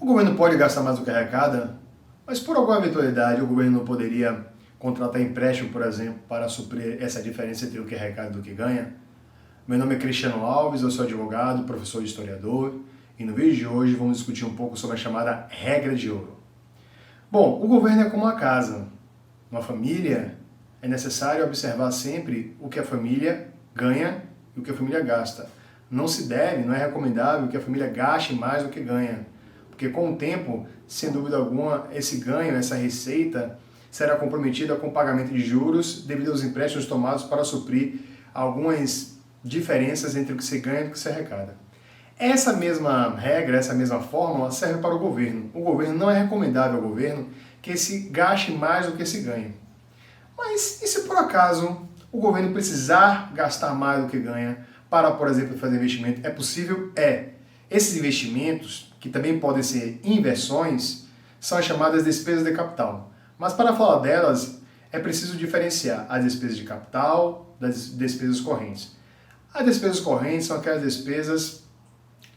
O governo pode gastar mais do que arrecada, mas por alguma eventualidade o governo não poderia contratar empréstimo, por exemplo, para suprir essa diferença entre o que arrecada e do que ganha? Meu nome é Cristiano Alves, eu sou advogado, professor e historiador, e no vídeo de hoje vamos discutir um pouco sobre a chamada regra de ouro. Bom, o governo é como uma casa. Uma família, é necessário observar sempre o que a família ganha e o que a família gasta. Não é recomendável que a família gaste mais do que ganha. Porque com o tempo, sem dúvida alguma, esse ganho, essa receita, será comprometida com o pagamento de juros devido aos empréstimos tomados para suprir algumas diferenças entre o que se ganha e o que se arrecada. Essa mesma regra, essa mesma fórmula serve para o governo. O governo não é recomendável ao governo que se gaste mais do que se ganha. Mas e se por acaso o governo precisar gastar mais do que ganha para, por exemplo, fazer investimento? É possível? É. Esses investimentos, que também podem ser inversões, são as chamadas despesas de capital. Mas para falar delas, é preciso diferenciar as despesas de capital das despesas correntes. As despesas correntes são aquelas despesas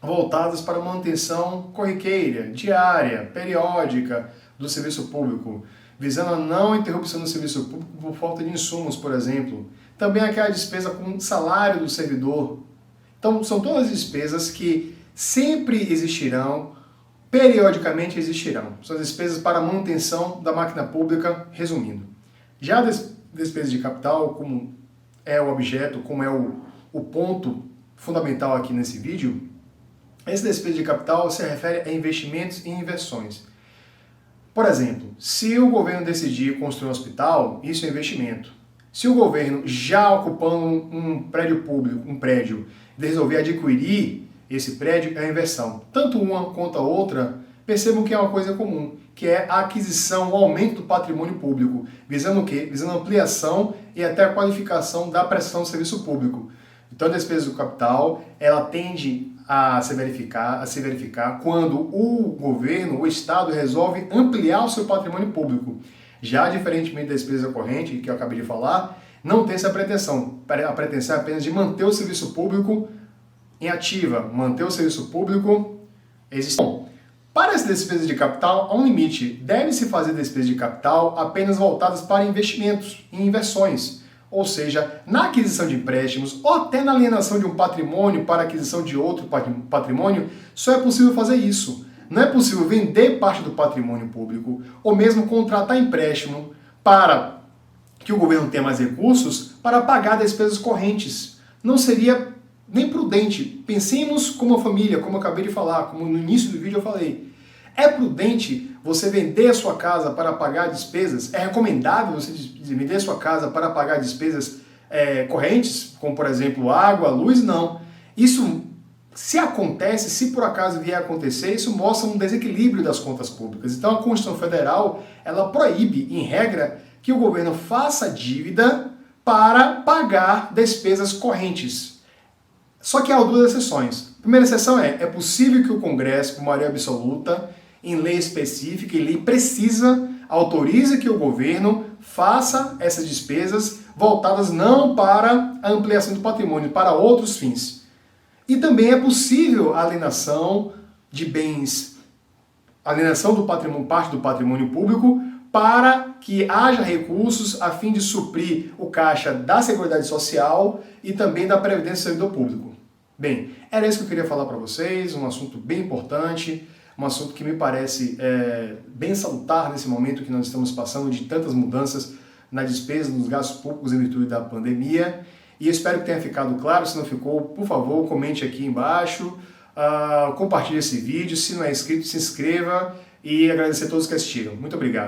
voltadas para a manutenção corriqueira, diária, periódica do serviço público, visando a não interrupção do serviço público por falta de insumos, por exemplo. Também aquela despesa com salário do servidor. Então, são todas despesas que sempre existirão, periodicamente existirão. São as despesas para a manutenção da máquina pública, resumindo. Já as despesas de capital, como é o objeto, como é o ponto fundamental aqui nesse vídeo, essa despesa de capital se refere a investimentos e inversões. Por exemplo, se o governo decidir construir um hospital, isso é investimento. Se o governo, já ocupando um prédio público, resolver adquirir esse prédio, é uma inversão. Tanto uma quanto a outra, percebam que é uma coisa comum, que é a aquisição, o aumento do patrimônio público, visando o quê? Visando a ampliação e até a qualificação da prestação do serviço público. Então, a despesa do capital, ela tende a se verificar quando o governo, o Estado, resolve ampliar o seu patrimônio público. Já diferentemente da despesa corrente, que eu acabei de falar, não tem essa pretensão. A pretensão é apenas de manter o serviço público em ativa, manter o serviço público existente. Bom, para as despesas de capital, há um limite. Deve-se fazer despesas de capital apenas voltadas para investimentos e inversões. Ou seja, na aquisição de empréstimos ou até na alienação de um patrimônio para aquisição de outro patrimônio, só é possível fazer isso. Não é possível vender parte do patrimônio público ou mesmo contratar empréstimo para que o governo tenha mais recursos para pagar despesas correntes. Não seria nem prudente. Pensemos como a família, como eu acabei de falar, como no início do vídeo eu falei. É prudente você vender a sua casa para pagar despesas? É recomendável você vender a sua casa para pagar despesas correntes, como por exemplo água, luz? Não. Isso, se acontece, se por acaso vier a acontecer, isso mostra um desequilíbrio das contas públicas. Então a Constituição Federal, ela proíbe, em regra, que o governo faça dívida para pagar despesas correntes. Só que há duas exceções. A primeira exceção é possível que o Congresso, por maioria absoluta, em lei específica, em lei precisa, autorize que o governo faça essas despesas voltadas não para a ampliação do patrimônio, para outros fins. E também é possível a alienação de bens, alienação do patrimônio, parte do patrimônio público, para que haja recursos a fim de suprir o caixa da Seguridade Social e também da Previdência do Servidor Público. Bem, era isso que eu queria falar para vocês, um assunto bem importante, um assunto que me parece bem salutar nesse momento que nós estamos passando de tantas mudanças na despesa, nos gastos públicos em virtude da pandemia. E eu espero que tenha ficado claro. Se não ficou, por favor, comente aqui embaixo, compartilhe esse vídeo. Se não é inscrito, se inscreva e agradecer a todos que assistiram. Muito obrigado.